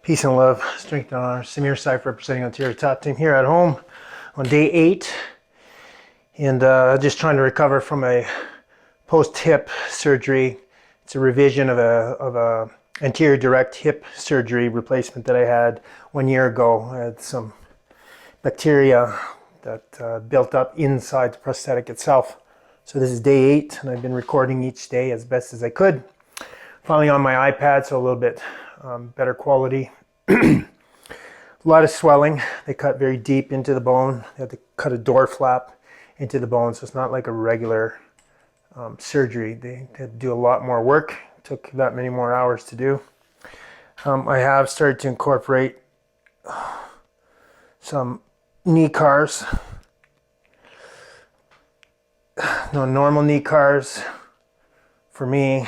Peace and love, strength and honor. Samir Saif representing Ontario Top Team here at home on day 8. And just trying to recover from a post-hip surgery. It's a revision of a anterior direct hip surgery replacement that I had 1 year ago. I had some bacteria that built up inside the prosthetic itself. So this is day 8, and I've been recording each day as best as I could. Finally on my iPad, so a little bit better quality. A lot of swelling. They cut very deep into the bone. They had to cut a door flap into the bone, so it's not like a regular surgery. They had to do a lot more work. It took that many more hours to do. I have started to incorporate some knee cars. No, normal knee cars for me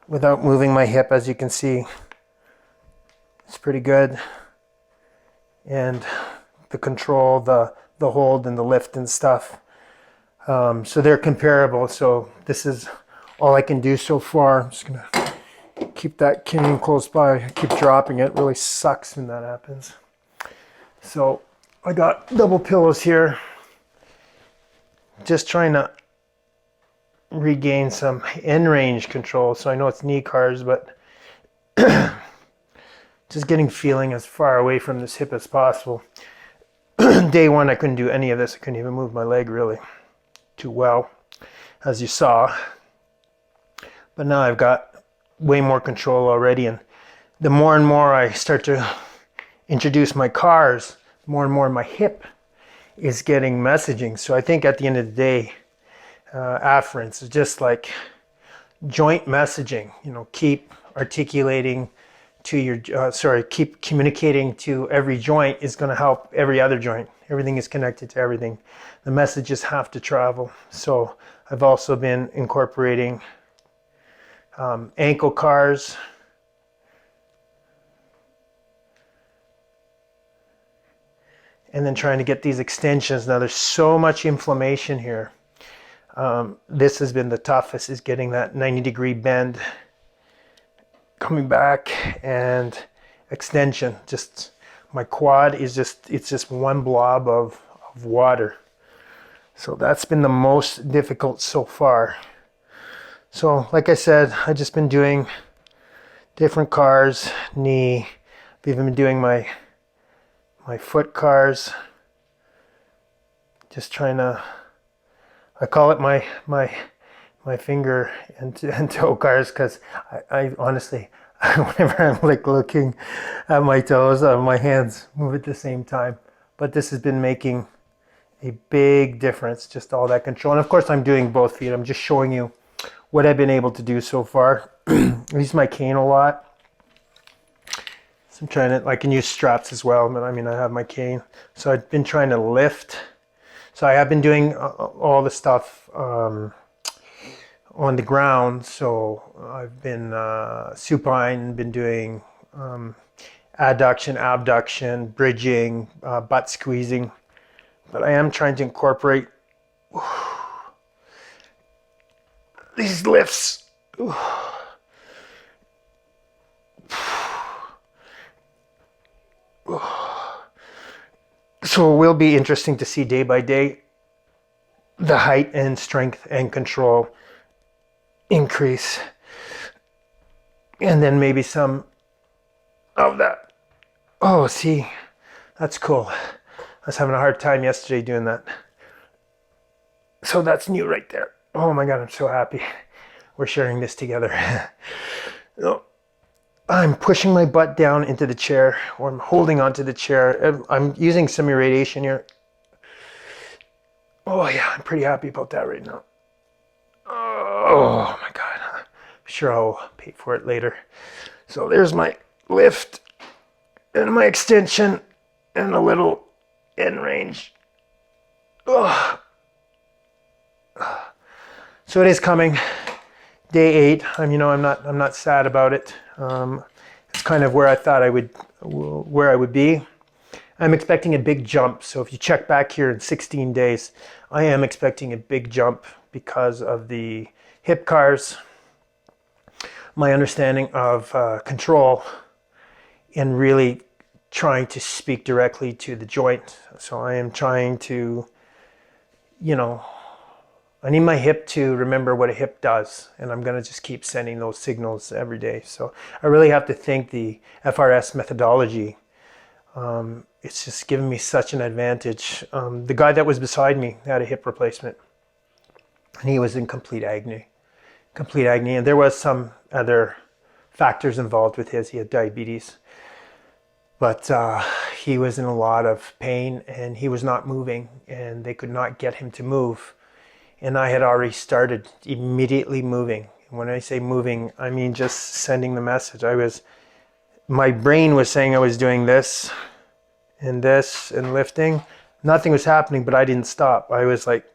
without moving my hip, as you can see. It's pretty good. And the control, the hold and the lift and stuff. So they're comparable. So this is all I can do so far. I'm just gonna keep that cane close by. I keep dropping it. It really sucks when that happens. So I got double pillows here. Just trying to regain some end range control. So I know it's knee cars, but just getting feeling as far away from this hip as possible. Day 1, I couldn't do any of this. I couldn't even move my leg really too well, as you saw. But now I've got way more control already, and the more and more I start to introduce my cars, more and more my hip is getting messaging. So I think at the end of the day, afference is just like joint messaging. You know, keep articulating to your, keep communicating to every joint is going to help every other joint. Everything is connected to everything. The messages have to travel. So I've also been incorporating ankle cars. And then trying to get these extensions. Now there's so much inflammation here. This has been the toughest, is getting that 90-degree bend coming back and extension. Just my quad is it's just one blob of water. So that's been the most difficult so far. So like I said, I've just been doing different cars, knee. I've even been doing my foot cars. Just trying to, I call it my finger and toe cars, because I honestly, whenever I'm like looking at my toes, my hands move at the same time. But this has been making a big difference, just all that control. And of course I'm doing both feet. I'm just showing you what I've been able to do so far. I use my cane a lot. So I'm trying to, I can use straps as well, but I mean, I have my cane. So I've been trying to lift. So I have been doing all the stuff on the ground. So I've been supine, been doing adduction, abduction, bridging, butt squeezing. But I am trying to incorporate these lifts. So it will be interesting to see day by day the height and strength and control increase, and then maybe some of that. Oh, see, that's cool. I was having a hard time yesterday doing that. So that's new right there. Oh my God, I'm so happy we're sharing this together. I'm pushing my butt down into the chair, or I'm holding onto the chair. I'm using some irradiation here. Oh yeah, I'm pretty happy about that right now. Oh my God, I'm sure I'll pay for it later. So there's my lift and my extension and a little end range. Oh. So it is coming. Day 8. I'm not sad about it. It's kind of where I thought I would be. I'm expecting a big jump. So if you check back here in 16 days, I am expecting a big jump because of the hip cars. My understanding of control and really trying to speak directly to the joint. So I am trying to, I need my hip to remember what a hip does, and I'm going to just keep sending those signals every day. So I really have to thank the FRS methodology. It's just given me such an advantage. The guy that was beside me had a hip replacement, and he was in complete agony. And there was some other factors involved with his. He had diabetes, but he was in a lot of pain, and he was not moving, and they could not get him to move. And I had already started immediately moving. When I say moving, I mean just sending the message. My brain was saying I was doing this and lifting. Nothing was happening, but I didn't stop. I was like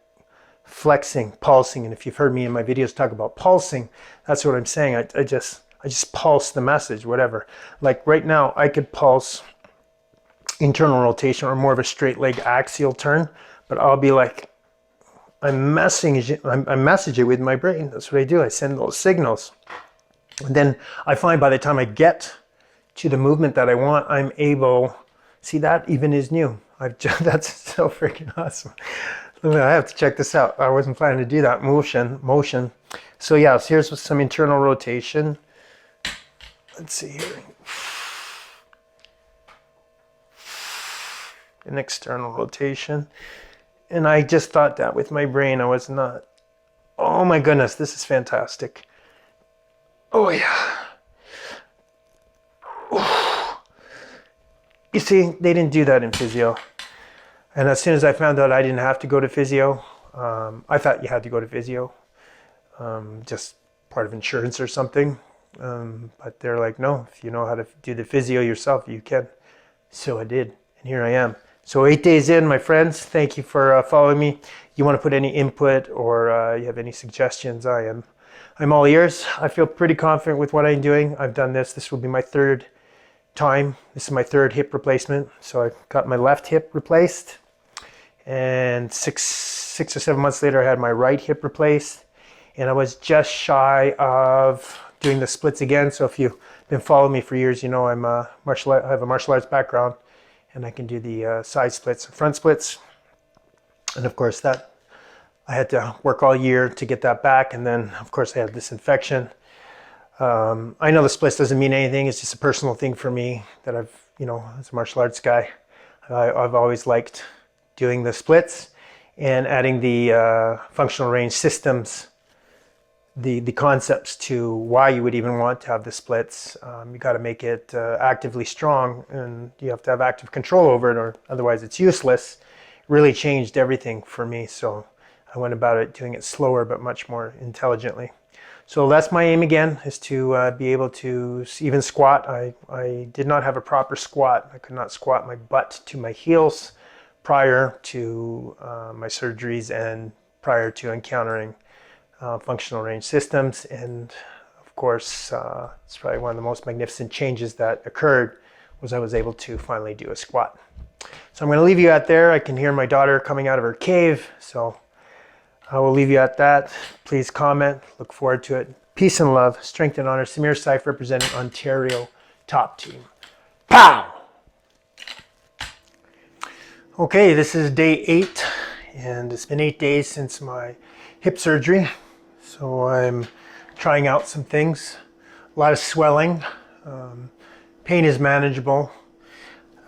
flexing, pulsing. And if you've heard me in my videos talk about pulsing, that's what I'm saying. I just pulse the message, whatever. Like right now, I could pulse internal rotation or more of a straight leg axial turn, but I'll be like, I message it with my brain. That's what I do. I send those signals. And then I find by the time I get to the movement that I want, I'm able, see, that even is new. That's so freaking awesome. I have to check this out. I wasn't planning to do that motion. So yeah, so here's some internal rotation. Let's see here. An external rotation. And I just thought that with my brain. I was not. Oh my goodness, this is fantastic. Oh yeah. Ooh. You see, they didn't do that in physio. And as soon as I found out I didn't have to go to physio, I thought you had to go to physio, just part of insurance or something. But they're like, no, if you know how to do the physio yourself, you can. So I did, and here I am. So 8 days in, my friends, thank you for following me. You want to put any input or you have any suggestions, I'm all ears. I feel pretty confident with what I'm doing. I've done this. This will be my third time. This is my third hip replacement. So I got my left hip replaced, and six or 7 months later, I had my right hip replaced, and I was just shy of doing the splits again. So if you've been following me for years, you know I have a martial arts background, and I can do the side splits and front splits. And of course that I had to work all year to get that back. And then of course I had this infection. I know the splits doesn't mean anything. It's just a personal thing for me that I've, as a martial arts guy, I've always liked doing the splits and adding the functional range systems, the concepts to why you would even want to have the splits. You got to make it actively strong, and you have to have active control over it, or otherwise it's useless. It really changed everything for me. So I went about it doing it slower, but much more intelligently. So that's my aim again, is to be able to even squat. I did not have a proper squat. I could not squat my butt to my heels prior to my surgeries and prior to encountering functional range systems. And of course, it's probably one of the most magnificent changes that occurred was I was able to finally do a squat. So I'm going to leave you out there. I can hear my daughter coming out of her cave. So I will leave you at that. Please comment. Look forward to it. Peace and love. Strength and honor. Samir Saif representing Ontario Top Team. Pow! Okay, this is day 8, and it's been 8 days since my hip surgery. So I'm trying out some things. A lot of swelling. Pain is manageable.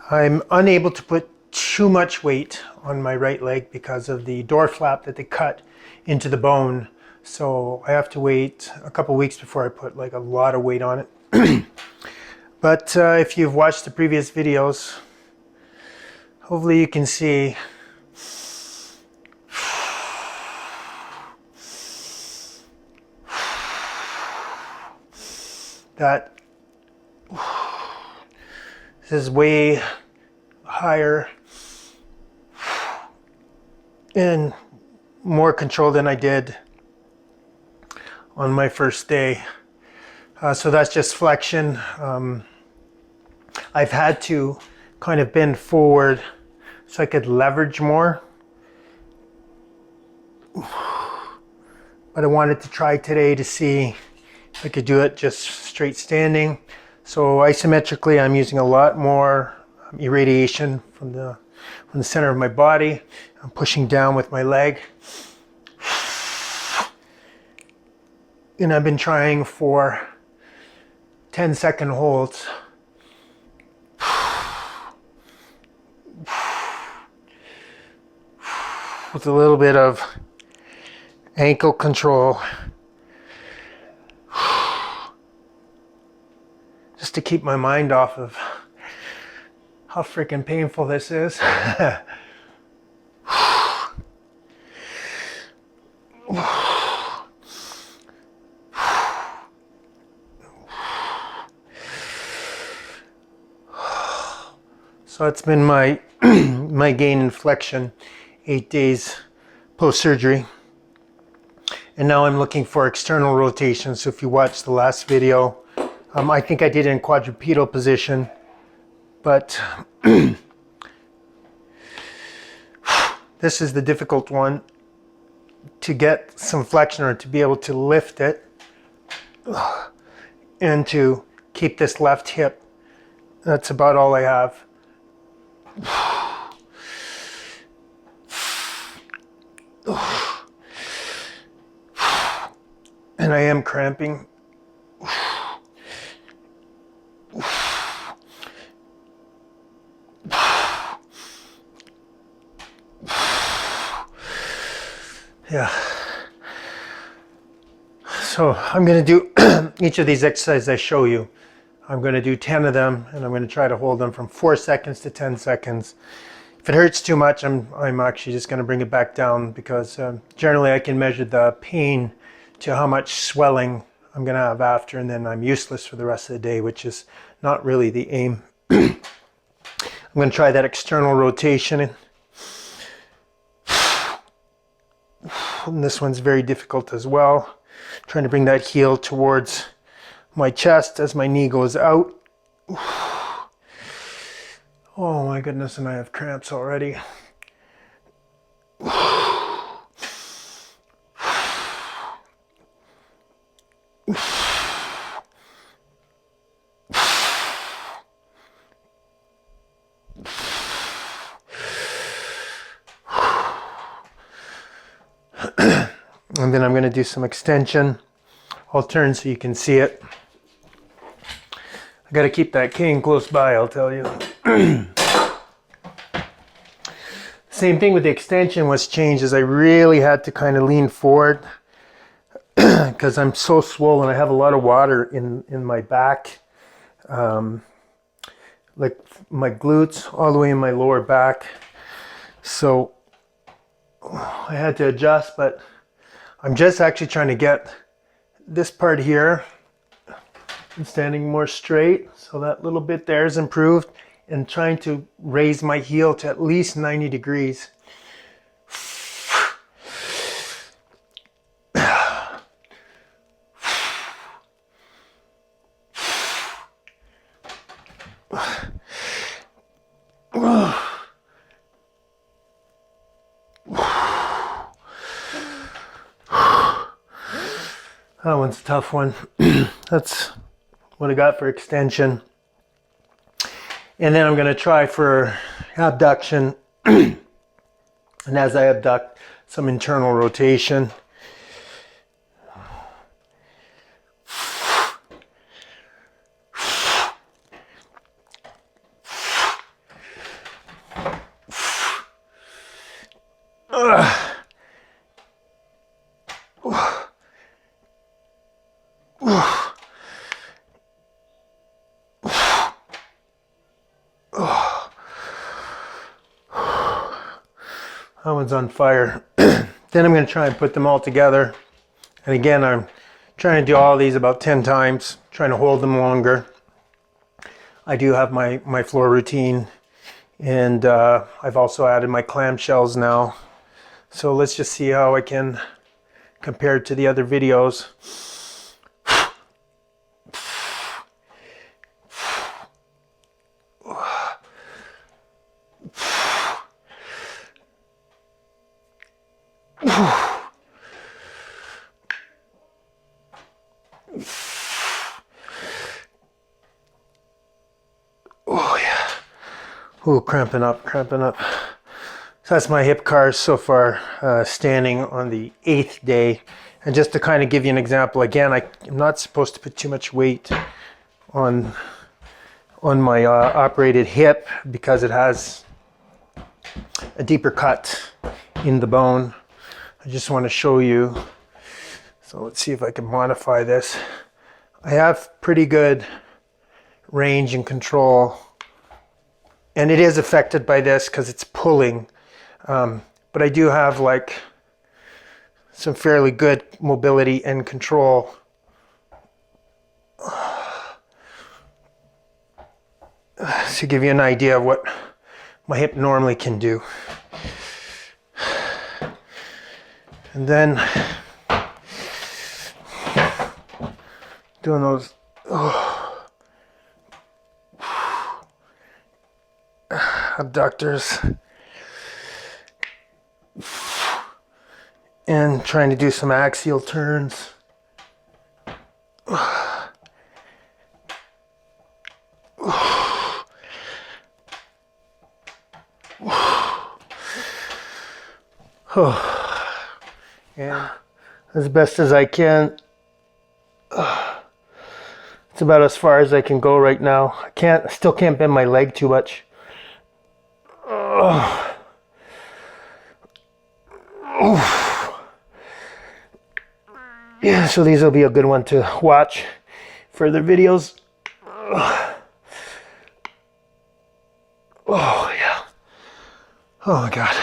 I'm unable to put too much weight on my right leg because of the door flap that they cut into the bone. So I have to wait a couple weeks before I put like a lot of weight on it. But if you've watched the previous videos, hopefully you can see that this is way higher and more control than I did on my first day. So that's just flexion. I've had to kind of bend forward so I could leverage more. But I wanted to try today to see if I could do it just straight standing. So isometrically, I'm using a lot more irradiation from the center of my body. I'm pushing down with my leg. And I've been trying for 10-second holds. With a little bit of ankle control. Just to keep my mind off of how freaking painful this is. So it's been my my gain and flexion 8 days post-surgery. And now I'm looking for external rotation. So if you watched the last video, I think I did it in quadrupedal position, but this is the difficult one, to get some flexion or to be able to lift it and to keep this left hip. That's about all I have. And I am cramping. Yeah. So I'm going to do each of these exercises I show you. I'm going to do 10 of them, and I'm going to try to hold them from 4 seconds to 10 seconds. If it hurts too much, I'm actually just going to bring it back down, because generally I can measure the pain to how much swelling I'm going to have after, and then I'm useless for the rest of the day, which is not really the aim. I'm going to try that external rotation. And this one's very difficult as well. Trying to bring that heel towards my chest as my knee goes out. Oh my goodness, and I have cramps already. And then I'm going to do some extension. I'll turn so you can see it. I got to keep that cane close by, I'll tell you. Same thing with the extension was changed, as I really had to kind of lean forward because I'm so swollen. I have a lot of water in my back, like my glutes, all the way in my lower back. So I had to adjust, but I'm just actually trying to get this part here and standing more straight. So that little bit there is improved, and trying to raise my heel to at least 90 degrees. That one's a tough one. That's what I got for extension. And then I'm going to try for abduction. And as I abduct, some internal rotation. That one's on fire. Then I'm going to try and put them all together. And again, I'm trying to do all these about 10 times, trying to hold them longer. I do have my floor routine, and I've also added my clamshells now. So let's just see how I can compare it to the other videos. Oh yeah. Ooh, cramping up, cramping up. So that's my hip cars so far, standing on the 8th day. And just to kind of give you an example, again, I'm not supposed to put too much weight on my operated hip because it has a deeper cut in the bone. I just want to show you. So let's see if I can modify this. I have pretty good range and control, and it is affected by this because it's pulling. But I do have like some fairly good mobility and control. To give you an idea of what my hip normally can do. And then doing those abductors and trying to do some axial turns. And as best as I can. It's about as far as I can go right now. I still can't bend my leg too much. Yeah, so these will be a good one to watch. Further videos. Oh yeah. Oh my God.